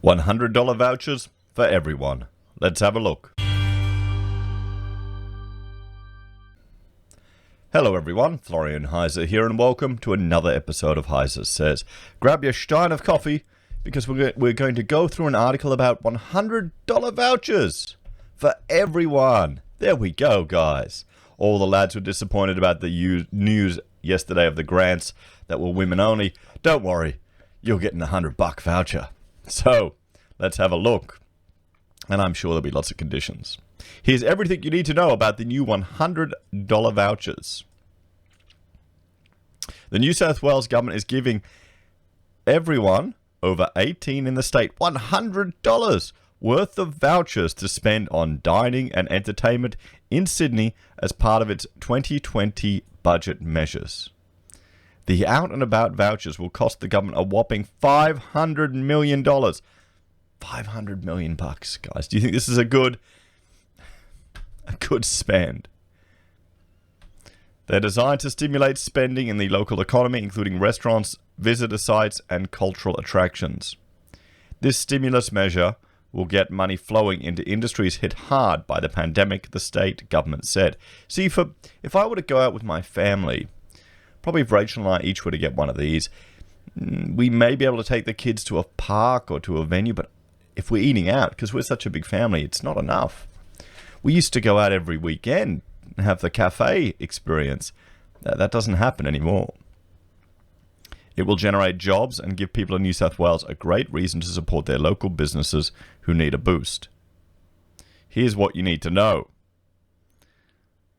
$100 vouchers for everyone. Let's have a look. Hello everyone, Florian.Heise here, and welcome to another episode of HeiseSays. Grab your stein of coffee, because we're going to go through an article about $100 vouchers for everyone. There we go, guys. All the lads were disappointed about the news yesterday of the grants that were women only. Don't worry, you're getting a $100 voucher. So, let's have a look. And I'm sure there'll be lots of conditions. Here's everything you need to know about the new $100 vouchers. The New South Wales government is giving everyone over 18 in the state $100 worth of vouchers to spend on dining and entertainment in Sydney as part of its 2020 budget measures. The out and about vouchers will cost the government a whopping $500 million. $500 million bucks, guys. Do you think this is a good spend? They're designed to stimulate spending in the local economy, including restaurants, visitor sites, and cultural attractions. This stimulus measure will get money flowing into industries hit hard by the pandemic, the state government said. See, if I were to go out with my family, probably if Rachel and I each were to get one of these, we may be able to take the kids to a park or to a venue, but if we're eating out, because we're such a big family, it's not enough. We used to go out every weekend and have the cafe experience. That doesn't happen anymore. It will generate jobs and give people in New South Wales a great reason to support their local businesses who need a boost. Here's what you need to know.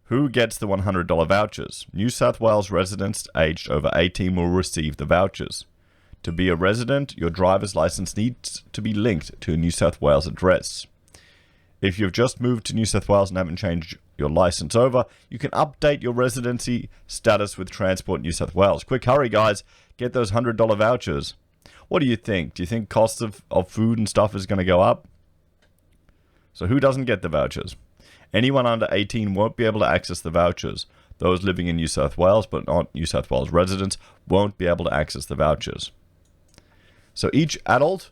Who gets the $100 vouchers? New South Wales residents aged over 18 will receive the vouchers. To be a resident, your driver's license needs to be linked to a New South Wales address. If you've just moved to New South Wales and haven't changed your license over, you can update your residency status with Transport New South Wales. Quick hurry, guys. Get those $100 vouchers. What do you think? Do you think costs of food and stuff is going to go up? So who doesn't get the vouchers? Anyone under 18 won't be able to access the vouchers. Those living in New South Wales but not New South Wales residents won't be able to access the vouchers. So each adult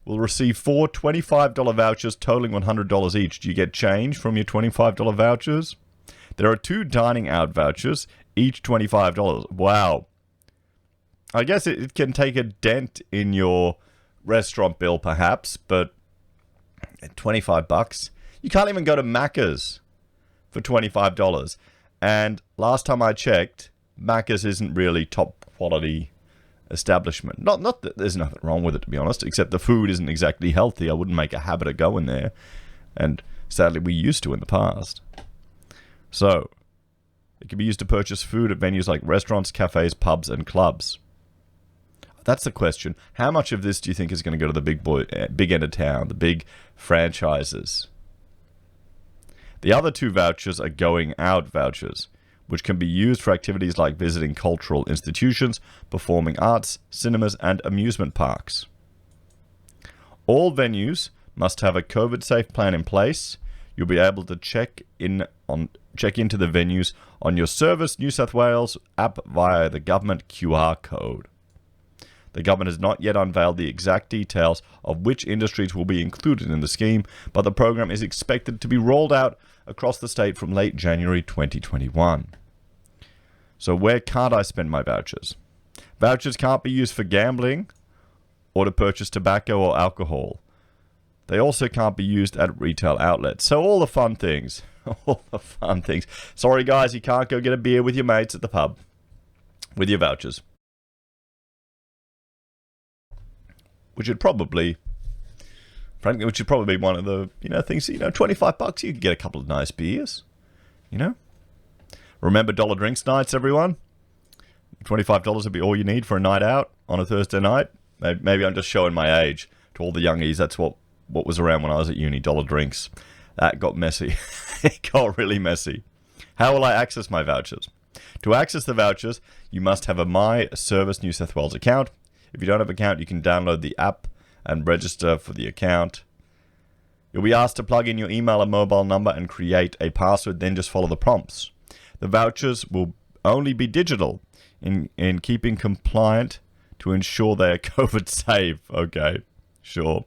will receive 4 $25 vouchers totaling $100 each. Do you get change from your $25 vouchers? There are 2 dining out vouchers, each $25. Wow. I guess it can take a dent in your restaurant bill perhaps, but at $25, you can't even go to Macca's for $25. And last time I checked, Macca's isn't really top quality establishment. Not that there's nothing wrong with it, to be honest, except the food isn't exactly healthy. I wouldn't make a habit of going there. And sadly, we used to in the past. So, it can be used to purchase food at venues like restaurants, cafes, pubs, and clubs. That's the question. How much of this do you think is going to go to the big end of town, the big franchises? The other 2 vouchers are going out vouchers, which can be used for activities like visiting cultural institutions, performing arts, cinemas, and amusement parks. All venues must have a COVID-safe plan in place. You'll be able to check into the venues on your Service New South Wales app via the government QR code. The government has not yet unveiled the exact details of which industries will be included in the scheme, but the program is expected to be rolled out across the state from late January 2021. So where can't I spend my vouchers? Vouchers can't be used for gambling or to purchase tobacco or alcohol. They also can't be used at retail outlets. So all the fun things. All the fun things. Sorry guys, you can't go get a beer with your mates at the pub with your vouchers. Which would probably be one of the, things, $25, you could get a couple of nice beers, Remember dollar drinks nights, everyone? $25 would be all you need for a night out on a Thursday night. Maybe I'm just showing my age to all the youngies. That's what was around when I was at uni, dollar drinks. That got messy. It got really messy. How will I access my vouchers? To access the vouchers, you must have a My Service New South Wales account. If you don't have an account, you can download the app and register for the account. You'll be asked to plug in your email and mobile number and create a password, then just follow the prompts. The vouchers will only be digital in keeping compliant to ensure they are COVID safe. Okay. Sure.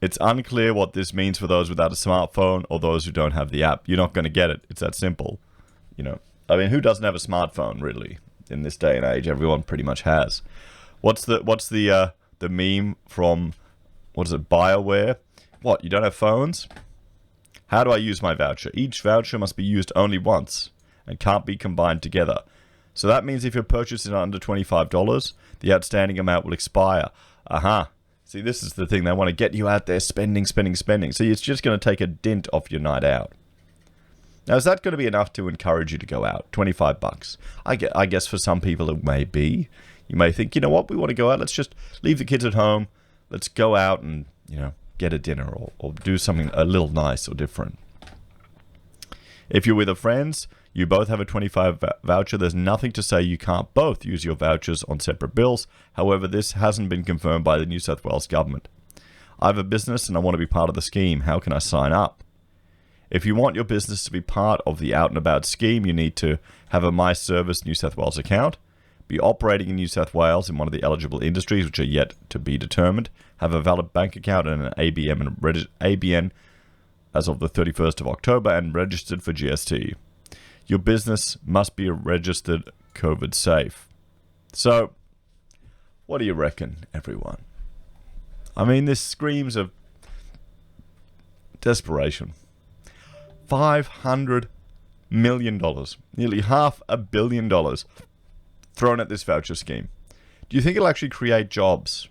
It's unclear what this means for those without a smartphone or those who don't have the app. You're not going to get it. It's that simple. You know, I mean, who doesn't have a smartphone, really? In this day and age, everyone pretty much has. What's the meme from, what is it, BioWare? What, you don't have phones? How do I use my voucher? Each voucher must be used only once and can't be combined together. So that means if your purchase is under $25, the outstanding amount will expire. Aha. See, this is the thing. They want to get you out there spending. So it's just going to take a dent off your night out. Now, is that going to be enough to encourage you to go out? $25. I guess for some people it may be. You may think, you know what, we want to go out. Let's just leave the kids at home. Let's go out and, you know, get a dinner or do something a little nice or different. If you're with a friends, you both have a $25 voucher. There's nothing to say you can't both use your vouchers on separate bills. However, this hasn't been confirmed by the New South Wales government. I have a business and I want to be part of the scheme. How can I sign up? If you want your business to be part of the Out and About scheme, you need to have a My Service New South Wales account, be operating in New South Wales in one of the eligible industries which are yet to be determined, have a valid bank account and an ABN as of the 31st of October and registered for GST. Your business must be registered COVID safe. So, what do you reckon, everyone? I mean, this screams of desperation. $500 million, nearly $500 million thrown at this voucher scheme. Do you think it'll actually create jobs?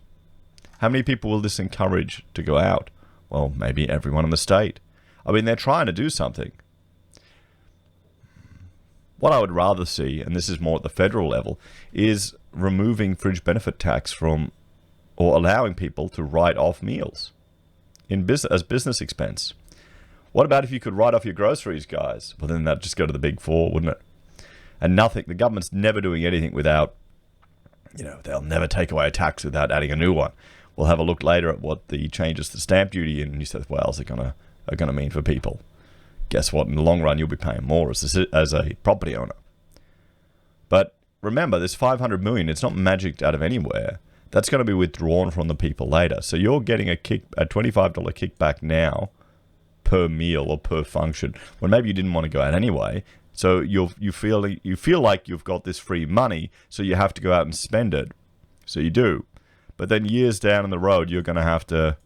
How many people will this encourage to go out? Well, maybe everyone in the state. I mean, they're trying to do something. What I would rather see, and this is more at the federal level, is removing fringe benefit tax from, or allowing people to write off meals as business expense. What about if you could write off your groceries, guys? Well, then that'd just go to the big four, wouldn't it? And nothing, the government's never doing anything without, you know, they'll never take away a tax without adding a new one. We'll have a look later at what the changes to stamp duty in New South Wales are gonna mean for people. Guess what? In the long run, you'll be paying more as a property owner. But remember, this $500 million, it's not magicked out of anywhere. That's going to be withdrawn from the people later. So you're getting a $25 kickback now per meal or per function, when maybe you didn't want to go out anyway. So you feel like you've got this free money, so you have to go out and spend it. So you do. But then years down the road, you're going to have to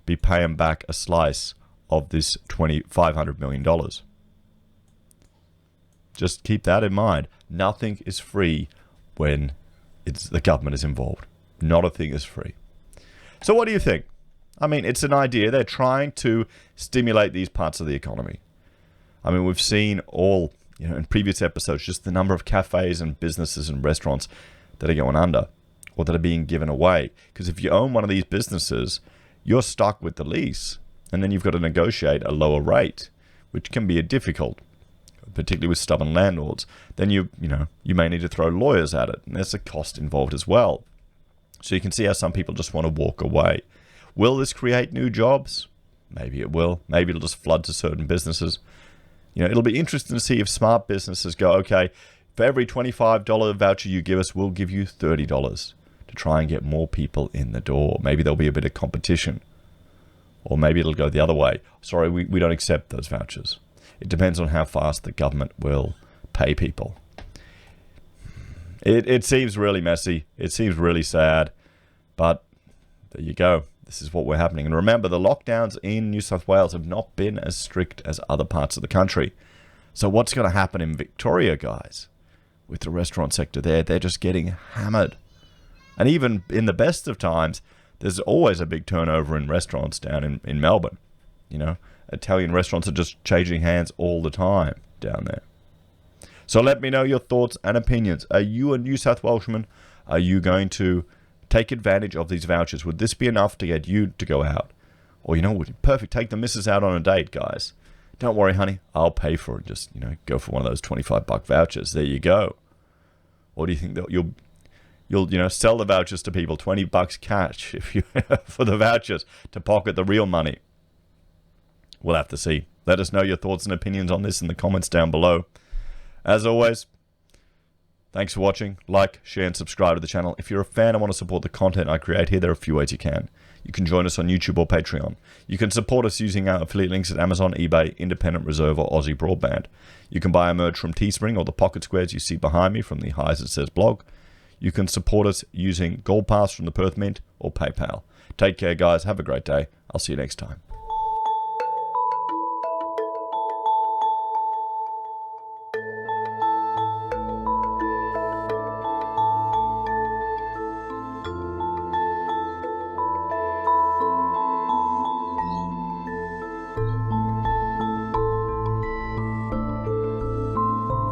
be paying back a slice of this $500 million. Just keep that in mind. Nothing is free when the government is involved. Not a thing is free. So what do you think? I mean, it's an idea. They're trying to stimulate these parts of the economy. I mean, we've seen all, in previous episodes, just the number of cafes and businesses and restaurants that are going under or that are being given away. Because if you own one of these businesses, you're stuck with the lease. And then you've got to negotiate a lower rate, which can be difficult, particularly with stubborn landlords. Then you may need to throw lawyers at it, and there's a cost involved as well. So you can see how some people just want to walk away. Will this create new jobs? Maybe it will. Maybe it'll just flood to certain businesses. It'll be interesting to see if smart businesses go, okay, for every $25 voucher you give us, we'll give you $30 to try and get more people in the door. Maybe there'll be a bit of competition. Or maybe it'll go the other way. Sorry, we don't accept those vouchers. It depends on how fast the government will pay people. It seems really messy. It seems really sad. But there you go. This is what we're happening. And remember, the lockdowns in New South Wales have not been as strict as other parts of the country. So what's going to happen in Victoria, guys? With the restaurant sector there, they're just getting hammered. And even in the best of times, there's always a big turnover in restaurants down in Melbourne. Italian restaurants are just changing hands all the time down there. So let me know your thoughts and opinions. Are you a New South Welshman? Are you going to take advantage of these vouchers? Would this be enough to get you to go out? Or, perfect, take the missus out on a date, guys. Don't worry, honey, I'll pay for it. Just, go for one of those $25 vouchers. There you go. Or do you think that you'll sell the vouchers to people, $20 cash for the vouchers to pocket the real money? We'll have to see. Let us know your thoughts and opinions on this in the comments down below. As always, thanks for watching. Like, share, and subscribe to the channel. If you're a fan and want to support the content I create here, there are a few ways you can. You can join us on YouTube or Patreon. You can support us using our affiliate links at Amazon, eBay, Independent Reserve, or AussieBroadband. You can buy our merch from Teespring or the pocket squares you see behind me from the HeiseSays blog. You can support us using Gold Pass from the Perth Mint or PayPal. Take care, guys. Have a great day. I'll see you next time.